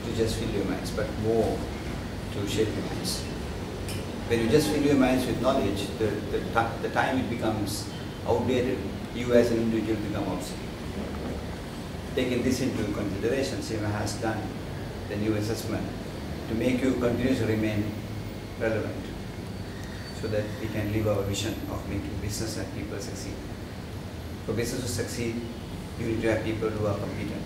to just fill your minds, but more to shape your minds. When you just fill your minds with knowledge, the time it becomes outdated, you as an individual become obsolete. Taking this into consideration, CIMA has done the new assessment to make you continuously remain relevant, so that we can live our vision of making business and people succeed. For business to succeed, you need to have people who are competent.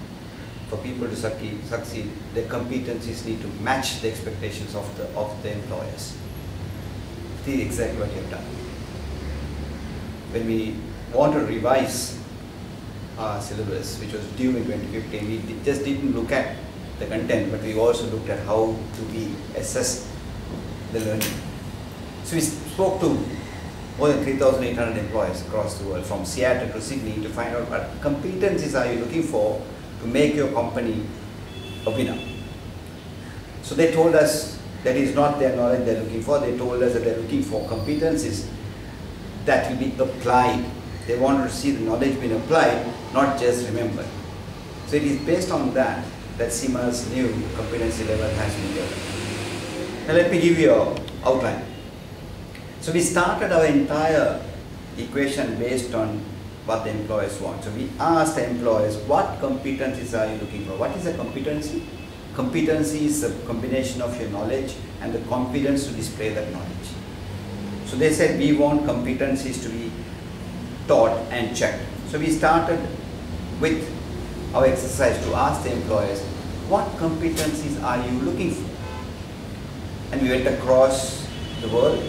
For people to succeed, their competencies need to match the expectations of the employers. This is exactly what you have done. When we want to revise our syllabus, which was due in 2015, we just didn't look at the content, but we also looked at how do we assess the learning. So we spoke to more than 3,800 employees across the world, from Seattle to Sydney, to find out what competencies are you looking for to make your company a winner. So they told us that is not their knowledge they're looking for. They told us that they're looking for competencies that will be applied. They wanted to see the knowledge being applied, not just remembered. So it is based on that CIMA's new competency level has been developed. Now let me give you an outline. So we started our entire equation based on what the employers want. So we asked the employers, what competencies are you looking for? What is a competency? Competency is a combination of your knowledge and the confidence to display that knowledge. So they said we want competencies to be taught and checked. So we started with our exercise to ask the employers, what competencies are you looking for? And we went across the world,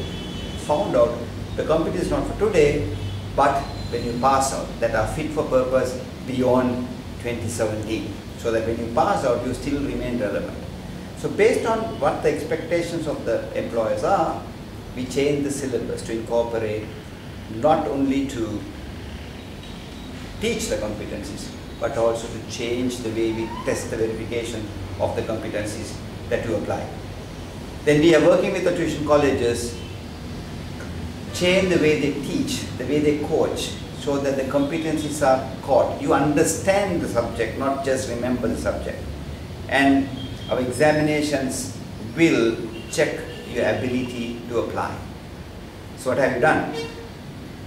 found out the competence is not for today, but when you pass out, that are fit for purpose beyond 2017. So that when you pass out, you still remain relevant. So based on what the expectations of the employers are, we changed the syllabus to incorporate not only to teach the competencies, but also to change the way we test the verification of the competencies that you apply. Then we are working with the tuition colleges, change the way they teach, the way they coach, so that the competencies are caught. You understand the subject, not just remember the subject. And our examinations will check your ability to apply. So what have you done?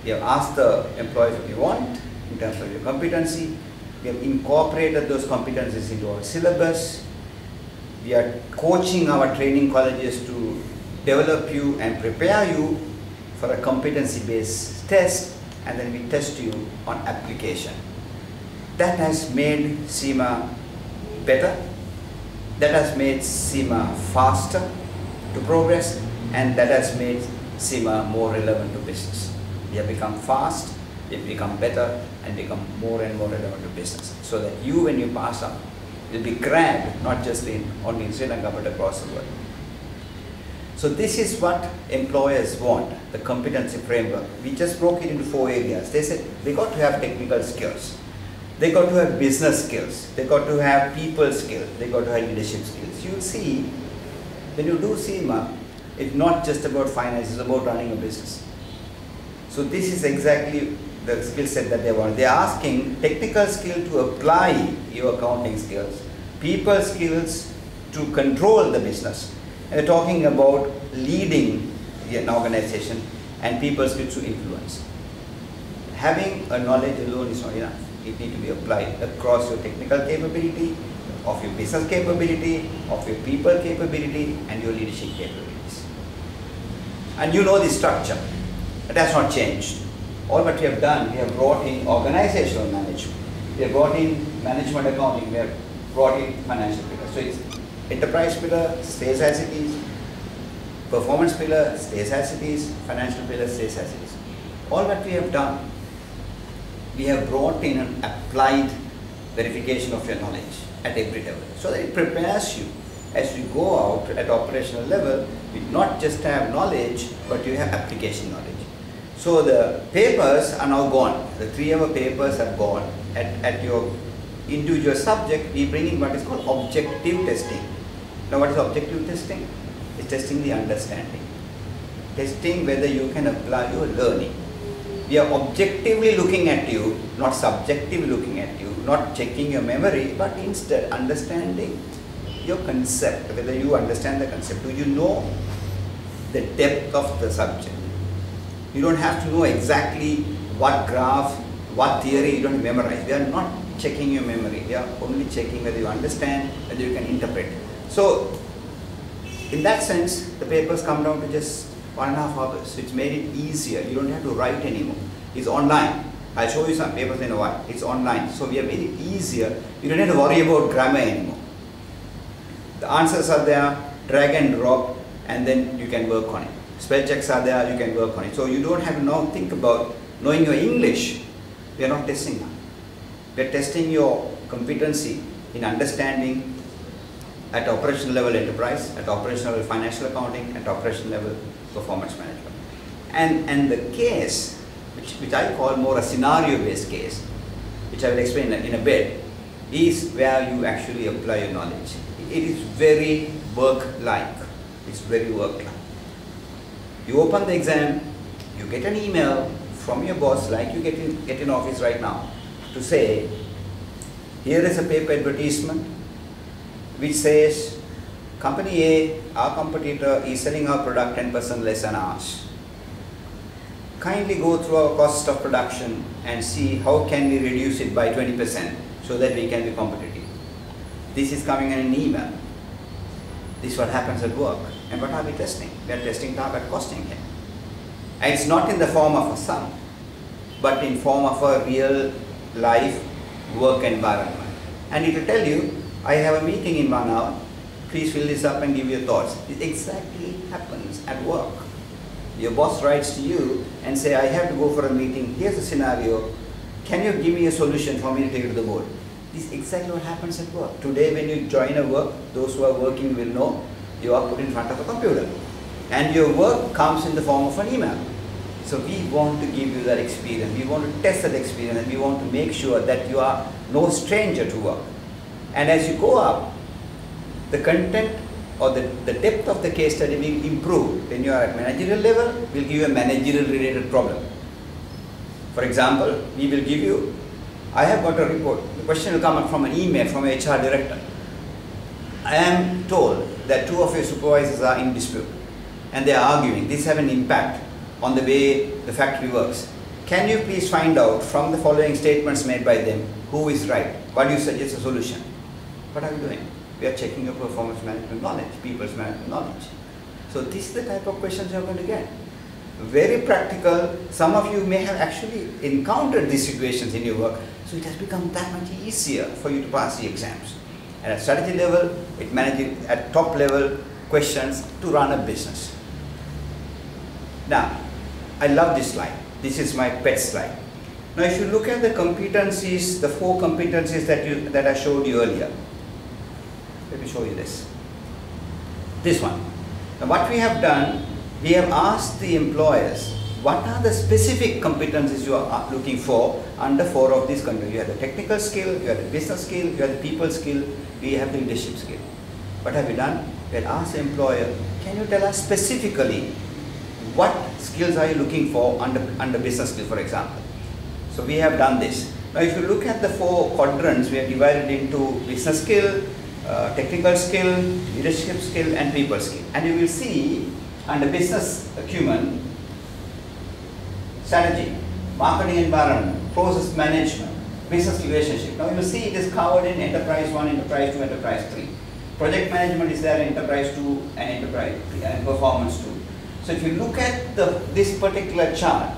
We have asked the employees what you want in terms of your competency. We have incorporated those competencies into our syllabus. We are coaching our training colleges to develop you and prepare you for a competency-based test, and then we test you on application. That has made CIMA better. That has made CIMA faster to progress, and that has made CIMA more relevant to business. We have become fast, we have become better, and become more and more relevant to business. So that you, when you pass up, will be grabbed not just only in Sri Lanka but across the world. So this is what employers want, the competency framework. We just broke it into 4 areas. They said they got to have technical skills, they got to have business skills, they got to have people skills, they got to have leadership skills. You'll see, when you do CIMA, it's not just about finance, it's about running a business. So this is exactly the skill set that they want. They are asking technical skill to apply your accounting skills, people skills to control the business. And they're talking about leading an organization, and people skills to influence. Having a knowledge alone is not enough. It needs to be applied across your technical capability, of your business capability, of your people capability, and your leadership capabilities. And you know the structure. It has not changed. All what we have done, we have brought in organizational management, we have brought in management accounting, we have brought in financial pillar. So it's enterprise pillar stays as it is, performance pillar stays as it is, financial pillar stays as it is. All that we have done, we have brought in an applied verification of your knowledge at every level, so that it prepares you as you go out at operational level with not just have knowledge, but you have application knowledge. So the papers are now gone. The 3-hour papers are gone. At your individual subject, we bring in what is called objective testing. Now what is objective testing? It's testing the understanding. Testing whether you can apply your learning. We are objectively looking at you, not subjectively looking at you, not checking your memory, but instead understanding your concept, whether you understand the concept. Do you know the depth of the subject? You don't have to know exactly what graph, what theory, you don't memorize. We are not checking your memory. We are only checking whether you understand, whether you can interpret. So, in that sense, the papers come down to just 1.5 hours. It's made it easier. You don't have to write anymore. It's online. I'll show you some papers in a while. It's online. So we have made it easier. You don't have to worry about grammar anymore. The answers are there, drag and drop, and then you can work on it. Spell checks are there, you can work on it. So you don't have to now think about knowing your English. We are not testing that. We are testing your competency in understanding at operational level enterprise, at operational level financial accounting, at operational level performance management. And the case, which I call more a scenario-based case, which I will explain in a bit, is where you actually apply your knowledge. It is very work-like. It's very work-like. You open the exam, you get an email from your boss, like you get in office right now, to say, here is a paper advertisement which says, company A, our competitor, is selling our product 10% less than ours. Kindly go through our cost of production and see how can we reduce it by 20% so that we can be competitive. This is coming in an email. This is what happens at work. And what are we testing? We are testing target costing here. And it's not in the form of a sum, but in form of a real life work environment. And it will tell you, I have a meeting in 1 hour, please fill this up and give your thoughts. It exactly happens at work. Your boss writes to you and say, I have to go for a meeting, here's a scenario, can you give me a solution for me to take it to the board? This is exactly what happens at work. Today when you join a work, those who are working will know, you are put in front of a computer. And your work comes in the form of an email. So we want to give you that experience, we want to test that experience, and we want to make sure that you are no stranger to work. And as you go up, the content or the depth of the case study will improve. When you are at managerial level, we'll give you a managerial related problem. For example, we will give you, I have got a report, the question will come up from an email from a HR director. I am told that 2 of your supervisors are in dispute and they are arguing. This has an impact on the way the factory works. Can you please find out from the following statements made by them who is right? What do you suggest a solution? What are we doing? We are checking your performance management knowledge, people's management knowledge. So this is the type of questions you are going to get. Very practical. Some of you may have actually encountered these situations in your work, so it has become that much easier for you to pass the exams. And at strategy level, it manages at top level questions to run a business. Now, I love this slide. This is my pet slide. Now, if you look at the competencies, the 4 competencies that I showed you earlier, let me show you this. This one. Now, what we have done, we have asked the employers, what are the specific competencies you are looking for under 4 of these competencies? You have the technical skill, you have the business skill, you have the people skill, we have the leadership skill. What have we done? We have asked the employer, can you tell us specifically what skills are you looking for under business skill, for example? So we have done this. Now if you look at the 4 quadrants, we have divided into business skill, technical skill, leadership skill and people skill. And you will see under business acumen, strategy, marketing environment, process management, business relationship. Now you will see it is covered in enterprise 1, enterprise 2, enterprise 3. Project management is there in enterprise 2 and enterprise 3 and performance 2. So if you look at this particular chart,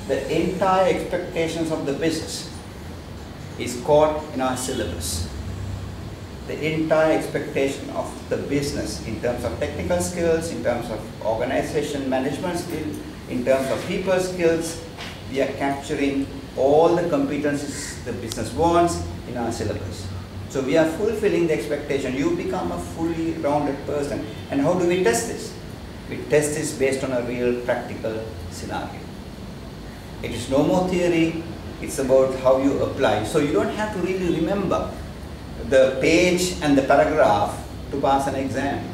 the entire expectations of the business is caught in our syllabus. The entire expectation of the business in terms of technical skills, in terms of organization management skills, in terms of people skills, we are capturing all the competencies the business wants in our syllabus. So we are fulfilling the expectation. You become a fully rounded person. And how do we test this? We test this based on a real practical scenario. It is no more theory, it's about how you apply. So you don't have to really remember the page and the paragraph to pass an exam.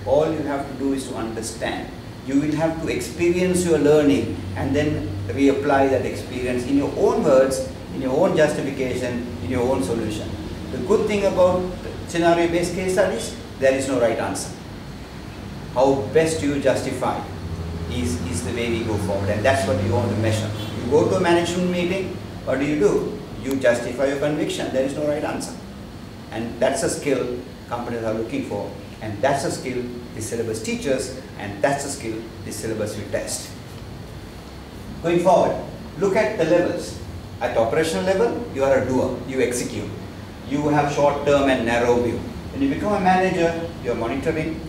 All you have to do is to understand. You will have to experience your learning and then reapply that experience in your own words, in your own justification, in your own solution. The good thing about scenario-based case studies, there is no right answer. How best you justify is the way we go forward, and that's what you want to measure. You go to a management meeting, what do? You justify your conviction. There is no right answer. And that's a skill companies are looking for, and that's a skill the syllabus teaches, and that's a skill the syllabus will test. Going forward, look at the levels. At operational level, you are a doer, you execute. You have short-term and narrow view. When you become a manager, you are monitoring,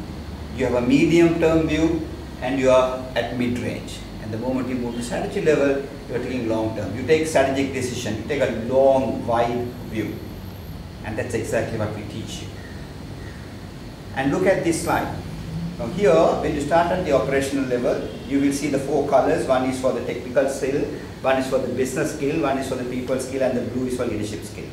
you have a medium-term view, and you are at mid-range. And the moment you move to strategy level, you are taking long-term. You take strategic decision, you take a long, wide view. And that's exactly what we teach you. And look at this slide. Now here, when you start at the operational level, you will see the 4 colors. One is for the technical skill, one is for the business skill, one is for the people skill, and the blue is for leadership skill.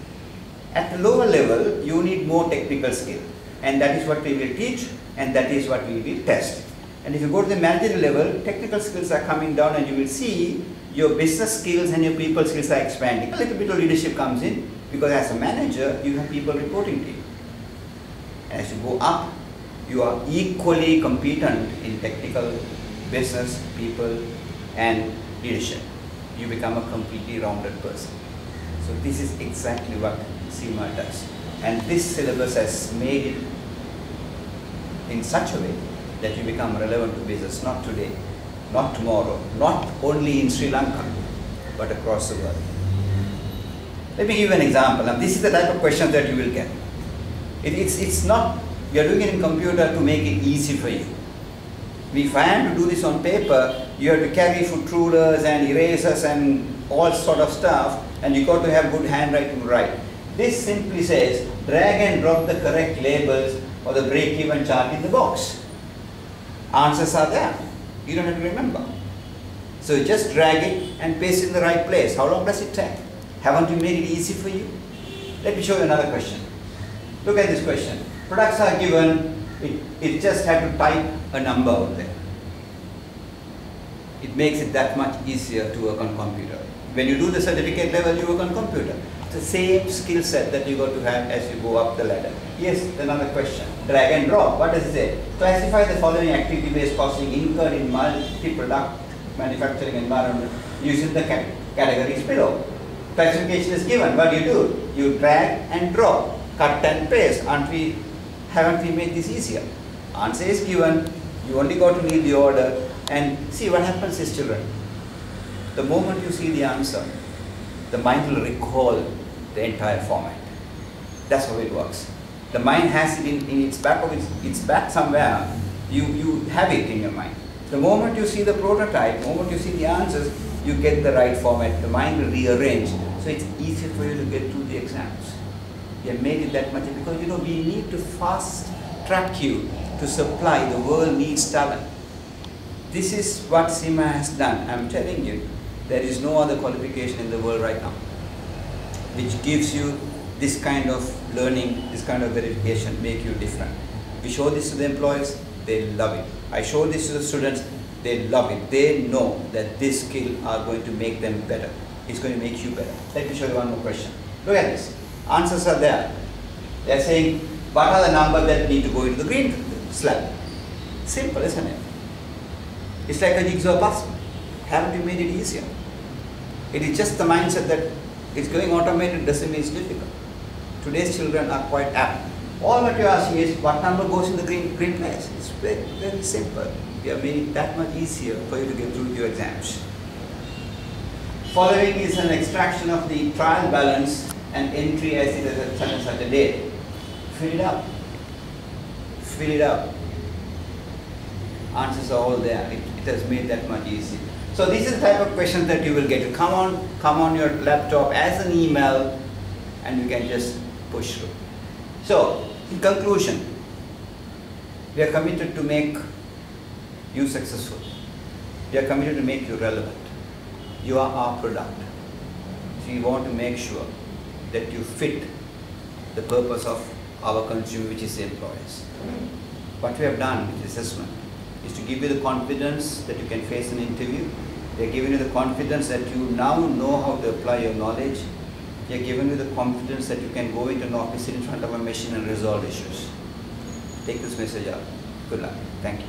At the lower level, you need more technical skill. And that is what we will teach, and that is what we will test. And if you go to the managerial level, technical skills are coming down, and you will see your business skills and your people skills are expanding. A little bit of leadership comes in, because as a manager, you have people reporting to you. And as you go up, you are equally competent in technical, business, people, and leadership. You become a completely rounded person. So this is exactly what CIMA does. And this syllabus has made it in such a way that you become relevant to business, not today, not tomorrow, not only in Sri Lanka, but across the world. Let me give you an example. Now, this is the type of questions that you will get. It's not, we are doing it in computer to make it easy for you. If I am to do this on paper, you have to carry foot rulers and erasers and all sort of stuff, and you got to have good handwriting to write. This simply says, drag and drop the correct labels or the break-even chart in the box. Answers are there. You don't have to remember. So just drag it and paste it in the right place. How long does it take? Haven't we made it easy for you? Let me show you another question. Look at this question. Products are given, it just had to type a number out there. It makes it that much easier to work on computer. When you do the certificate level, you work on computer. It's the same skill set that you got to have as you go up the ladder. Yes, another question. Drag and drop. What does it say? Classify the following activity-based costing incurred in multi-product manufacturing environment using the categories below. Classification is given. What do? You drag and drop, cut and paste. Haven't we made this easier? Answer is given. You only got to read the order and see what happens is, children. The moment you see the answer, the mind will recall the entire format. That's how it works. The mind has it in its back of its back somewhere. You have it in your mind. The moment you see the prototype, the moment you see the answers, you get the right format. The mind will rearrange. So it's easier for you to get through the exams. We have made it that much because we need to fast track you to supply. The world needs talent. This is what CIMA has done. I'm telling you, there is no other qualification in the world right now which gives you this kind of learning, this kind of verification, make you different. We show this to the employees, they love it. I show this to the students, they love it. They know that this skill are going to make them better. It's going to make you better. Let me show you one more question. Look at this. Answers are there. They are saying, what are the numbers that need to go into the green slab? Simple, isn't it? It's like a jigsaw puzzle. Haven't you made it easier? It is just the mindset that it's going automated doesn't mean it's difficult. Today's children are quite apt. All what you're asking is what number goes in the green place. It's very, very simple. We have made it that much easier for you to get through your exams. Following is an extraction of the trial balance and entry as it is at such and such a date. Fill it up. Fill it up. Answers are all there. It has made that much easier. So this is the type of questions that you will get to come on your laptop as an email, and you can just push through. So in conclusion, we are committed to make you successful. We are committed to make you relevant. You are our product. So we want to make sure that you fit the purpose of our consumer, which is the employers. What we have done with assessment is to give you the confidence that you can face an interview. We are giving you the confidence that you now know how to apply your knowledge. We are giving you the confidence that you can go into an office, sit in front of a machine and resolve issues. Take this message out. Good luck. Thank you.